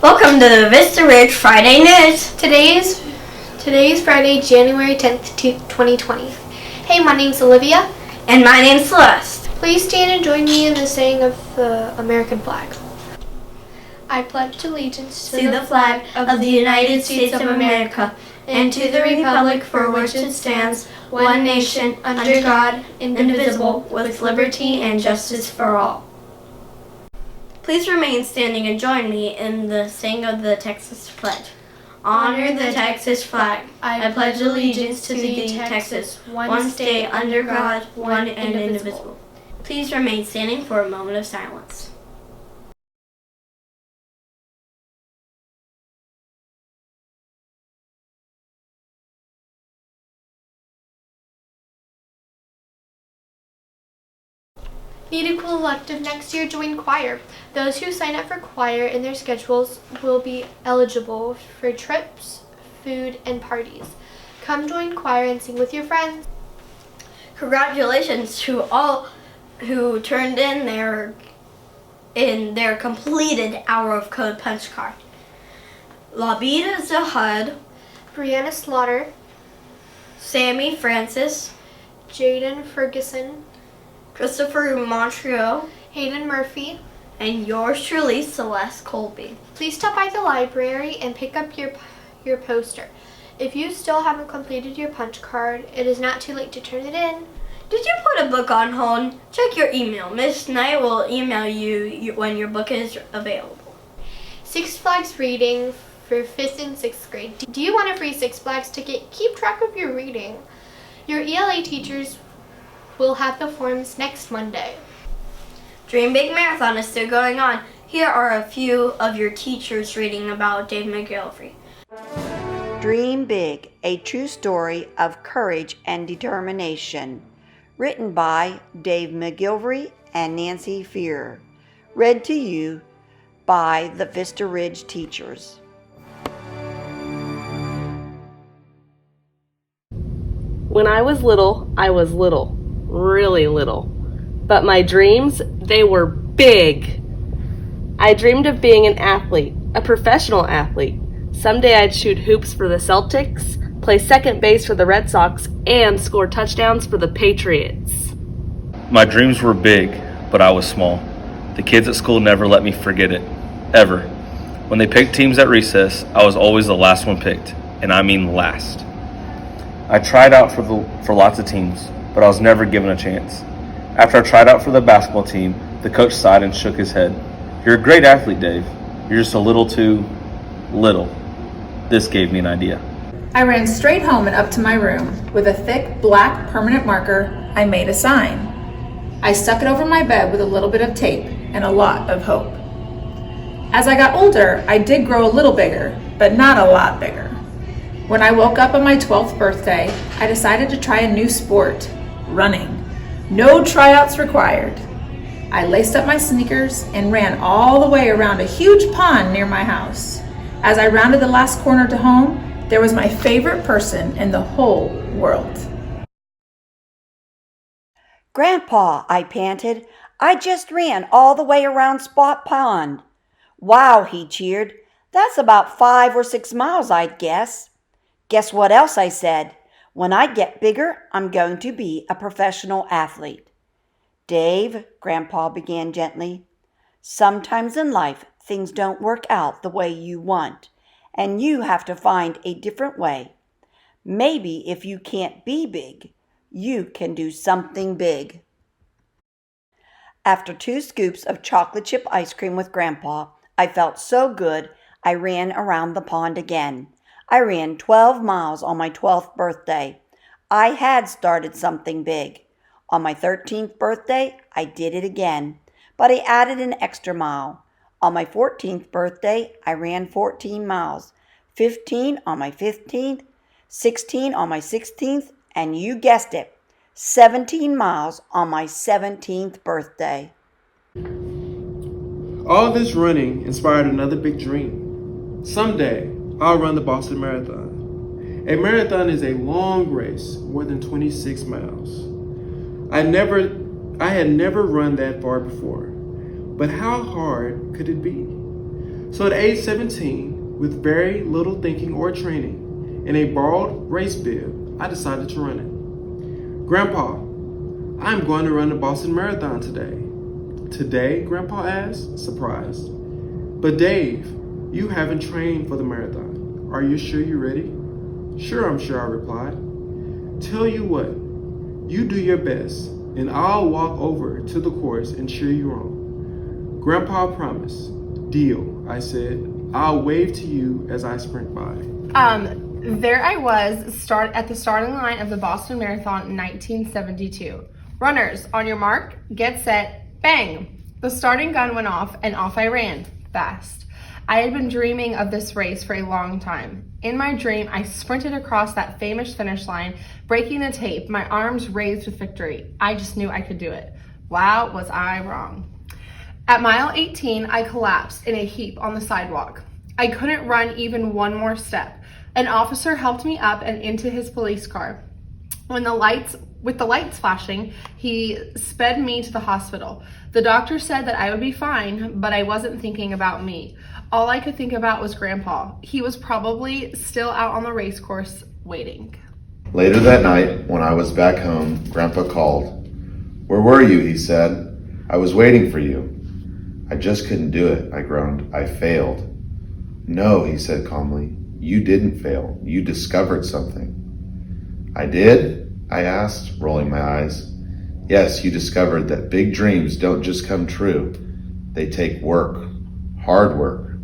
Welcome to the Vista Ridge Friday News. Today's Friday, January 10th, 2020. Hey, my name's Olivia. And my name's Celeste. Please stand and join me in the saying of the American flag. I pledge allegiance To the flag of the United States of America and to the republic for which it stands, one nation, under God, indivisible, with liberty and justice for all. Please remain standing and join me in the saying of the Texas pledge. Honor the Texas flag. I pledge allegiance to thee, Texas, one state under God, one and indivisible. Please remain standing for a moment of silence. Need a cool elective next year? Join choir. Those who sign up for choir in their schedules will be eligible for trips, food, and parties. Come join choir and sing with your friends. Congratulations to all who turned in their completed hour of code punch card. Labida Zahad, Brianna Slaughter, Sammy Francis, Jaden Ferguson, Christopher Montreal, Hayden Murphy, and yours truly, Celeste Colby. Please stop by the library and pick up your poster. If you still haven't completed your punch card, it is not too late to turn it in. Did you put a book on hold? Check your email. Miss Knight will email you when your book is available. Six Flags reading for 5th and 6th grade. Do you want a free Six Flags ticket? Keep track of your reading. Your ELA teachers will have the forms next Monday. Dream Big Marathon is still going on. Here are a few of your teachers reading about Dave McGillivray. Dream Big, a true story of courage and determination. Written by Dave McGillivray and Nancy Fear. Read to you by the Vista Ridge teachers. When I was little, really little. But my dreams, they were big. I dreamed of being an athlete, a professional athlete. Someday I'd shoot hoops for the Celtics, play second base for the Red Sox, and score touchdowns for the Patriots. My dreams were big, but I was small. The kids at school never let me forget it, ever. When they picked teams at recess, I was always the last one picked, and I mean last. I tried out for lots of teams, but I was never given a chance. After I tried out for the basketball team, the coach sighed and shook his head. You're a great athlete, Dave. You're just a little too little. This gave me an idea. I ran straight home and up to my room. With a thick, black, permanent marker, I made a sign. I stuck it over my bed with a little bit of tape and a lot of hope. As I got older, I did grow a little bigger, but not a lot bigger. When I woke up on my 12th birthday, I decided to try a new sport, running. No tryouts required. I laced up my sneakers and ran all the way around a huge pond near my house. As I rounded the last corner to home, there was my favorite person in the whole world. Grandpa, I panted, I just ran all the way around Spot Pond. Wow, he cheered. That's about 5 or 6 miles, I'd guess. Guess what else I said? When I get bigger, I'm going to be a professional athlete. Dave, Grandpa began gently, sometimes in life, things don't work out the way you want, and you have to find a different way. Maybe if you can't be big, you can do something big. After 2 scoops of chocolate chip ice cream with Grandpa, I felt so good I ran around the pond again. I ran 12 miles on my 12th birthday. I had started something big. On my 13th birthday, I did it again, but I added an extra mile. On my 14th birthday, I ran 14 miles, 15 on my 15th, 16 on my 16th, and you guessed it, 17 miles on my 17th birthday. All this running inspired another big dream. Someday, I'll run the Boston Marathon. A marathon is a long race, more than 26 miles. I had never run that far before, but how hard could it be? So at age 17, with very little thinking or training, and a borrowed race bib, I decided to run it. Grandpa, I'm going to run the Boston Marathon today. Today? Grandpa asked, surprised. But Dave, you haven't trained for the marathon. Are you sure you're ready? Sure, I'm sure, I replied. Tell you what, you do your best, and I'll walk over to the course and cheer you on. Grandpa promised. Deal, I said. I'll wave to you as I sprint by. There I was, at the starting line of the Boston Marathon in 1972. Runners, on your mark, get set, bang! The starting gun went off, and off I ran, fast. I had been dreaming of this race for a long time. In my dream, I sprinted across that famous finish line, breaking the tape, my arms raised with victory. I just knew I could do it. Wow, was I wrong. At mile 18, I collapsed in a heap on the sidewalk. I couldn't run even one more step. An officer helped me up and into his police car. With the lights flashing, he sped me to the hospital. The doctor said that I would be fine, but I wasn't thinking about me. All I could think about was Grandpa. He was probably still out on the race course waiting. Later that night, when I was back home, Grandpa called. "Where were you?" he said. "I was waiting for you." "I just couldn't do it," I groaned. "I failed." "No," he said calmly. "You didn't fail. You discovered something." "I did?" I asked, rolling my eyes. "Yes, you discovered that big dreams don't just come true. They take work, hard work.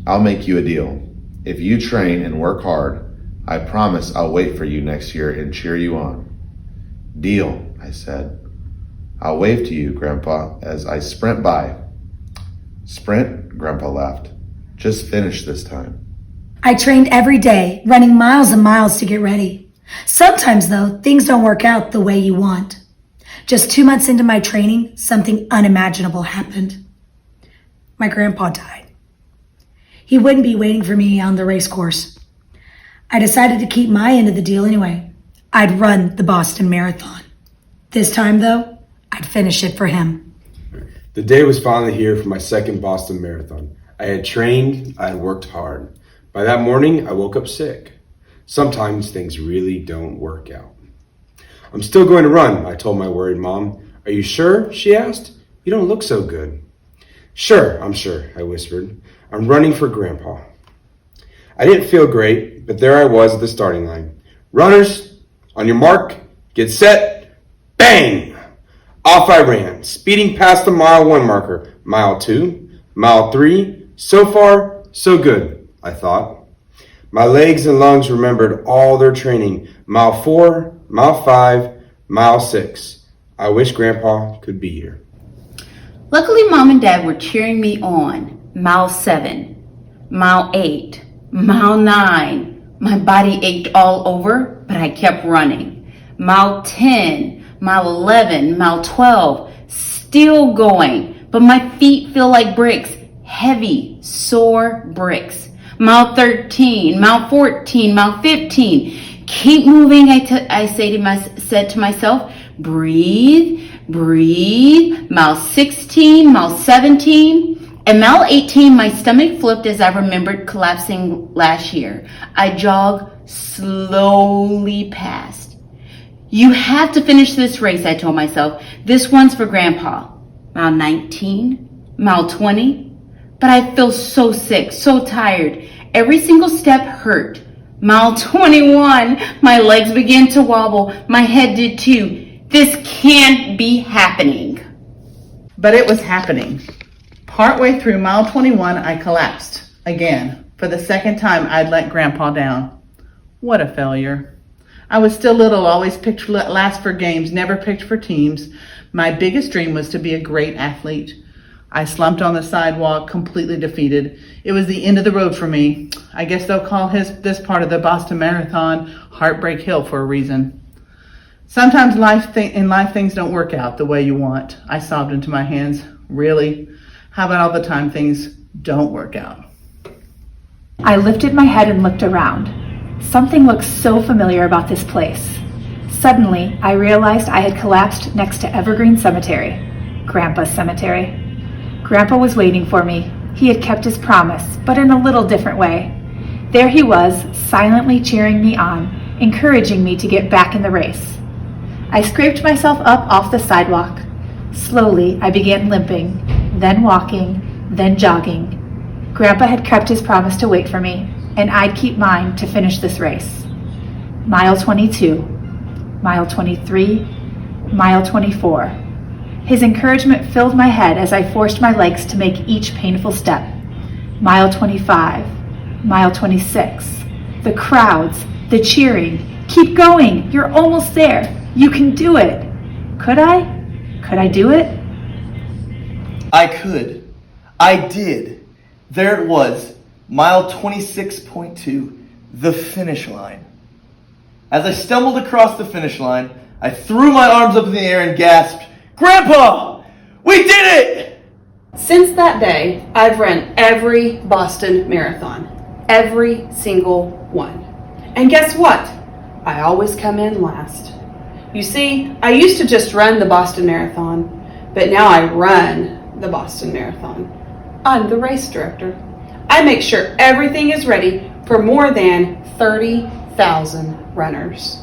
I'll make you a deal. If you train and work hard, I promise I'll wait for you next year and cheer you on." "Deal," I said. "I'll wave to you, Grandpa, as I sprint by." "Sprint?" Grandpa laughed. "Just finish this time." I trained every day, running miles and miles to get ready. Sometimes, though, things don't work out the way you want. Just 2 months into my training, something unimaginable happened. My grandpa died. He wouldn't be waiting for me on the race course. I decided to keep my end of the deal anyway. I'd run the Boston Marathon. This time, though, I'd finish it for him. The day was finally here for my second Boston Marathon. I had trained, I had worked hard. By that morning, I woke up sick. Sometimes things really don't work out. "I'm still going to run," I told my worried mom. "Are you sure?" she asked. "You don't look so good." "Sure, I'm sure," I whispered. "I'm running for Grandpa." I didn't feel great, but there I was at the starting line. "Runners, on your mark, get set, bang!" Off I ran, speeding past the mile 1 marker. Mile 2, mile 3, so far, so good, I thought. My legs and lungs remembered all their training. Mile 4, mile 5, mile 6. I wish Grandpa could be here. Luckily, Mom and Dad were cheering me on. Mile 7, mile 8, mile 9. My body ached all over, but I kept running. Mile 10, mile 11, mile 12, still going, but my feet feel like bricks, heavy, sore bricks. Mile 13, mile 14, mile 15. Keep moving, I said to myself. Breathe, breathe. Mile 16, mile 17. At mile 18, my stomach flipped as I remembered collapsing last year. I jogged slowly past. "You have to finish this race," I told myself. "This one's for Grandpa." Mile 19, mile 20. But I feel so sick, so tired. Every single step hurt. Mile 21, my legs began to wobble. My head did too. This can't be happening. But it was happening. Partway through mile 21, I collapsed. Again. For the second time, I'd let Grandpa down. What a failure. I was still little, always picked last for games, never picked for teams. My biggest dream was to be a great athlete. I slumped on the sidewalk, completely defeated. It was the end of the road for me. I guess they'll call this part of the Boston Marathon Heartbreak Hill for a reason. Sometimes in life things don't work out the way you want. I sobbed into my hands. Really? How about all the time things don't work out? I lifted my head and looked around. Something looked so familiar about this place. Suddenly, I realized I had collapsed next to Evergreen Cemetery, Grandpa's cemetery. Grandpa was waiting for me, He had kept his promise, but in a little different way. There he was, silently cheering me on, encouraging me to get back in the race. I scraped myself up off the sidewalk. Slowly, I began limping, then walking, then jogging. Grandpa had kept his promise to wait for me, and I'd keep mine to finish this race. Mile 22, mile 23, mile 24. His encouragement filled my head as I forced my legs to make each painful step. Mile 25, mile 26. The crowds, the cheering. Keep going, you're almost there. You can do it. Could I? Could I do it? I could. I did. There it was, mile 26.2, the finish line. As I stumbled across the finish line, I threw my arms up in the air and gasped, "Grandpa, we did it!" Since that day, I've run every Boston Marathon. Every single one. And guess what? I always come in last. You see, I used to just run the Boston Marathon, but now I run the Boston Marathon. I'm the race director. I make sure everything is ready for more than 30,000 runners.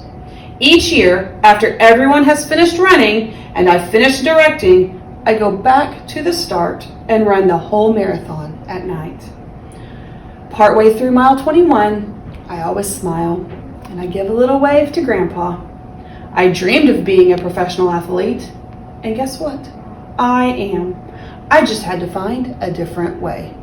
Each year, after everyone has finished running and I've finished directing, I go back to the start and run the whole marathon at night. Partway through mile 21, I always smile and I give a little wave to Grandpa. I dreamed of being a professional athlete, and guess what? I am. I just had to find a different way.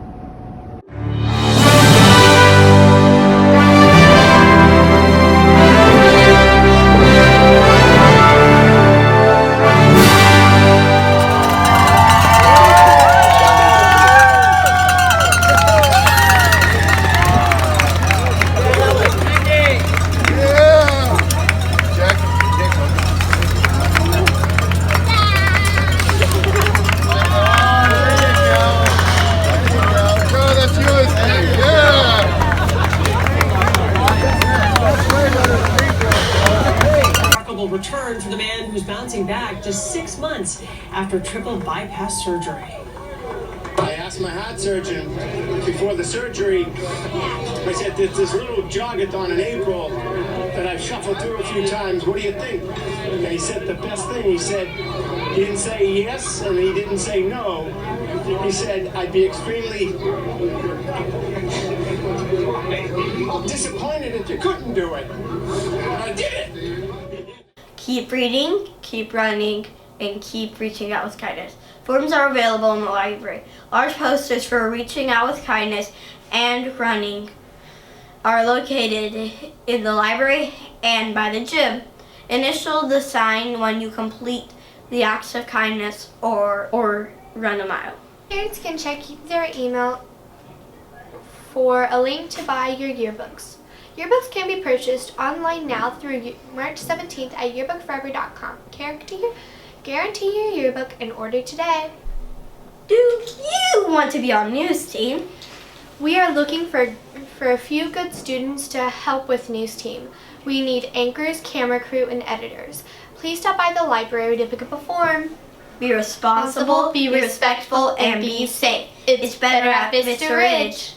Return for the man who's bouncing back just 6 months after triple bypass surgery. I asked my heart surgeon before the surgery, I said, this little jogathon in April that I've shuffled through a few times, what do you think? And he said the best thing, he said, he didn't say yes and he didn't say no. He said, I'd be extremely disappointed if you couldn't do it. And I did it! Keep reading, keep running, and keep reaching out with kindness. Forms are available in the library. Large posters for reaching out with kindness and running are located in the library and by the gym. Initial the sign when you complete the acts of kindness or run a mile. Parents can check their email for a link to buy your yearbooks. Yearbooks can be purchased online now through March 17th at yearbookforever.com. Guarantee your yearbook and order today. Do you want to be on news team? We are looking for a few good students to help with news team. We need anchors, camera crew, and editors. Please stop by the library to pick up a form. Be responsible, be respectful, and be safe. It's better at Mr. Ridge.